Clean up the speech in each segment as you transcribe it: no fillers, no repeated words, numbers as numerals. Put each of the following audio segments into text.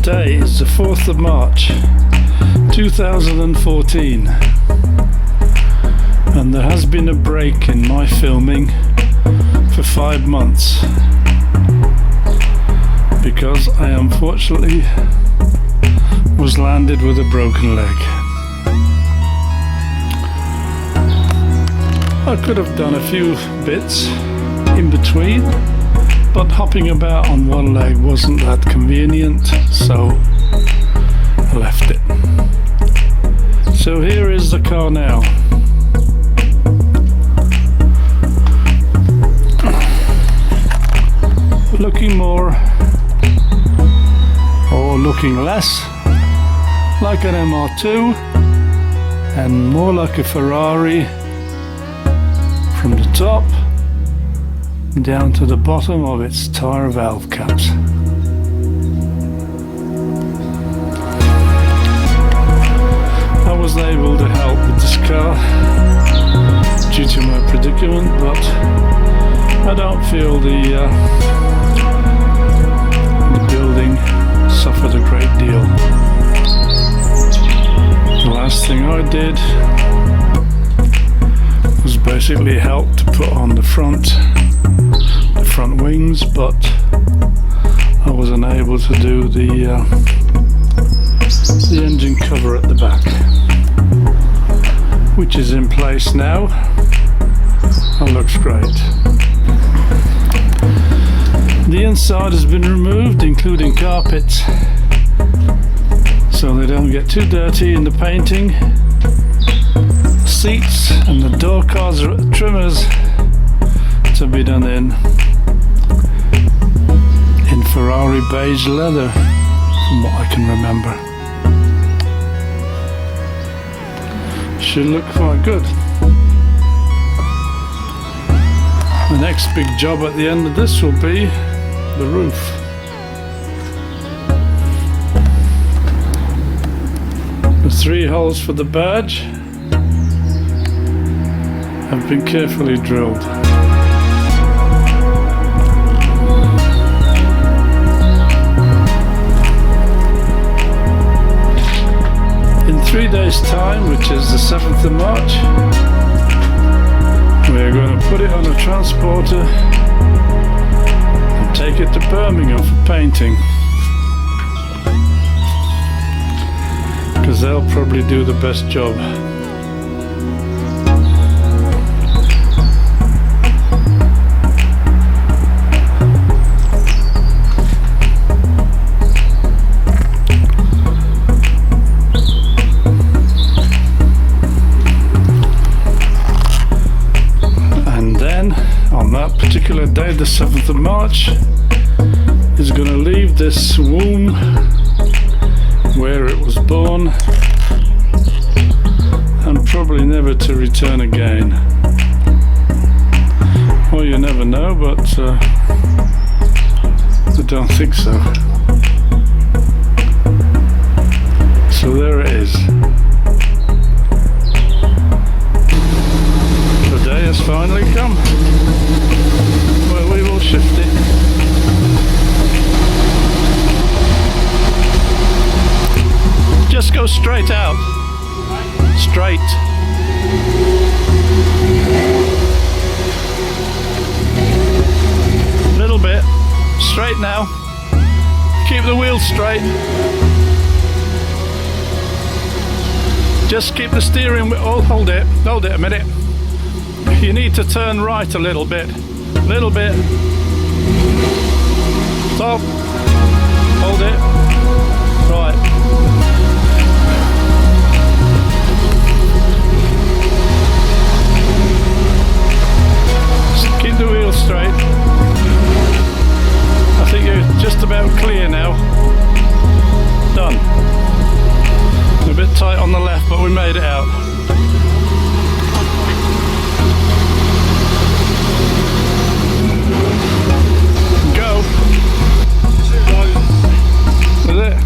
Today is the 4th of March 2014, and there has been a break in my filming for 5 months because I unfortunately was landed with a broken leg. I could have done a few bits in between, but hopping about on one leg wasn't that convenient, so I left it. So here is the car now. Looking more, or looking less, like an MR2 and more like a Ferrari from the top down to the bottom of its tyre valve caps. I was able to help with this car due to my predicament, but I don't feel the building suffered a great deal. The last thing I did was basically help to put on the front wings, but I was unable to do the engine cover at the back, which is in place now and looks great. The inside has been removed, including carpets, so they don't get too dirty in the painting. Seats and the door cards trimmers to be done in Ferrari beige leather, from what I can remember. Should look quite good. The next big job at the end of this will be the roof. The 3 holes for the badge have been carefully drilled. In 3 days' time, which is the 7th of March, we're going to put it on a transporter and take it to Birmingham for painting, because they'll probably do the best job. On that particular day, the 7th of March, is going to leave this womb where it was born and probably never to return again. Well, you never know, but I don't think so. So there it is. The day has finally come. Well, we will shift it. Just go straight out. Straight. Little bit. Straight now. Keep the wheel straight. Just keep the steering wheel. Oh, hold it a minute. You need to turn right a little bit. Little bit. Stop. Hold it. Right. Just keep the wheel straight. I think you're just about clear now. Done. A bit tight on the left, but we made it out. Go. Is it?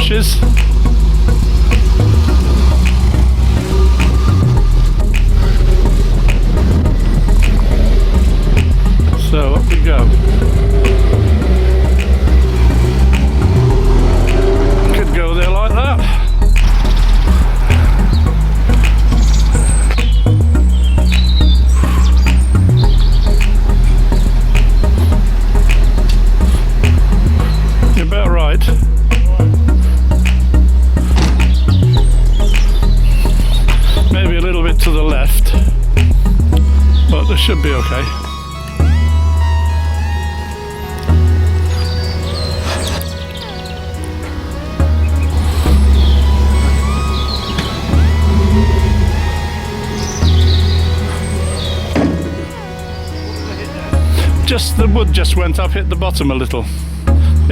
inches. So up we go. Could go there like that. You're about right. Maybe a little bit to the left, but this should be okay. Just the wood just went up, hit the bottom a little.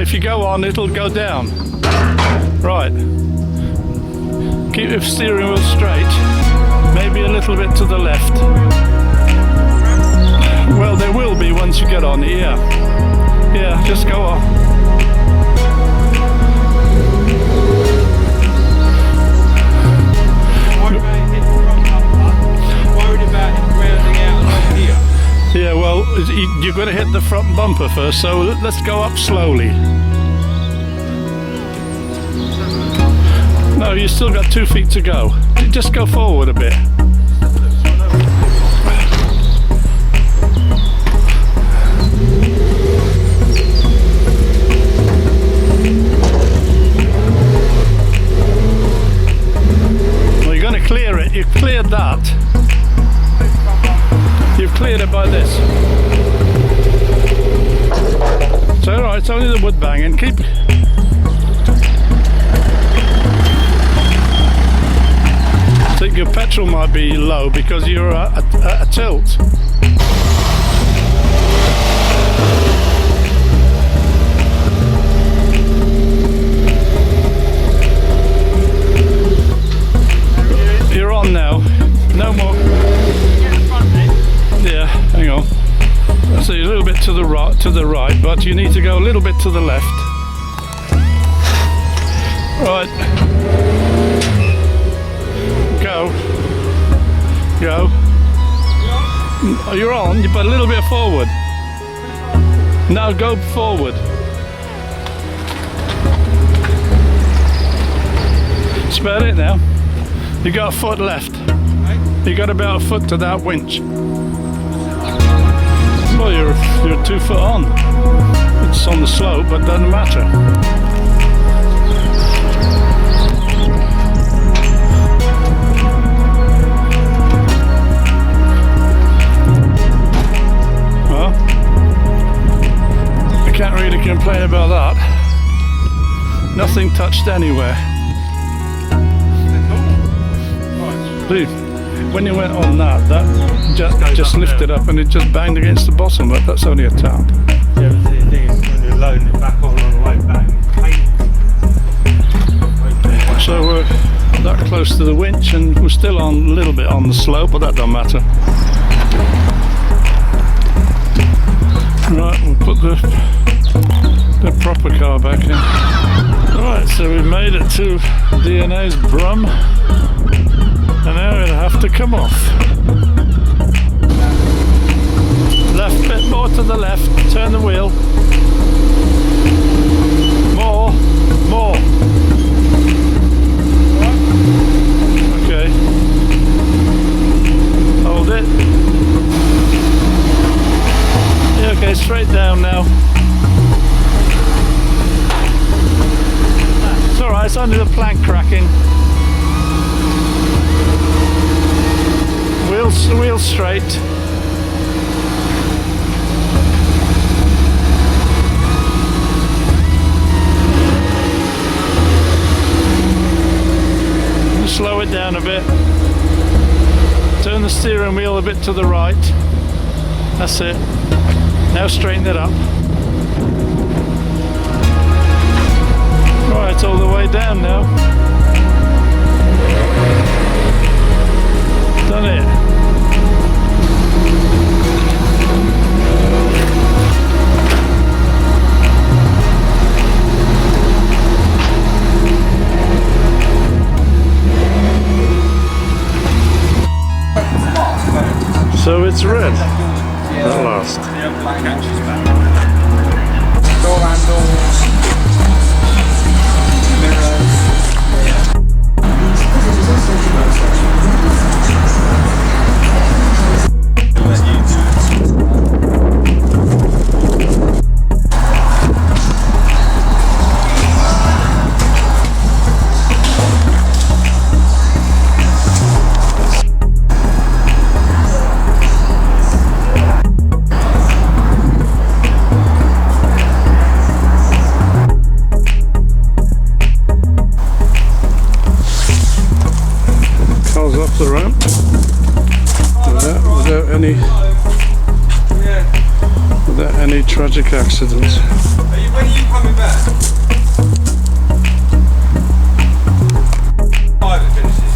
If you go on, it'll go down. Right. Keep your steering wheel straight. Maybe a little bit to the left. Well, there will be once you get on it, yeah. Yeah, just go on. Yeah, well, you're going to hit the front bumper first, so let's go up slowly. No, you still got 2 feet to go. Just go forward a bit. Well, you're going to clear it. You've cleared that. You've cleared it by this. It's alright, it's only the wood banging. Keep. I think your petrol might be low because you're at a tilt. You're on now. No more. Yeah, hang on. So you're a little bit to the right, but you need to go a little bit to the left. Right. Go. Go. You're on, but a little bit forward. Now go forward. That's about it now. You got a foot left. You got about a foot to that winch. Well, you're 2 foot on. It's on the slope, but doesn't matter. Well, I can't really complain about that. Nothing touched anywhere. Leave. When you went on that just lifted up and it just banged against the bottom, but that's only a tap. Yeah, but the thing is, when you're loading it back on the way back, so we're that close to the winch and we're still on a little bit on the slope, but that don't matter. Right, we'll put the proper car back in. Right, so we made it to DNA's Brum. And now it'll have to come off. Left bit more to the left, turn the wheel. More. Okay. Hold it. Yeah, okay, straight down now. It's alright, it's only the plank cracking. Wheel straight. Slow it down a bit. Turn the steering wheel a bit to the right. That's it. Now straighten it up. Right, all the way down now. Done it. It's red at last. Door handles, mirrors. Car's off the ramp without any tragic accidents. When are you coming back? 5 it finishes.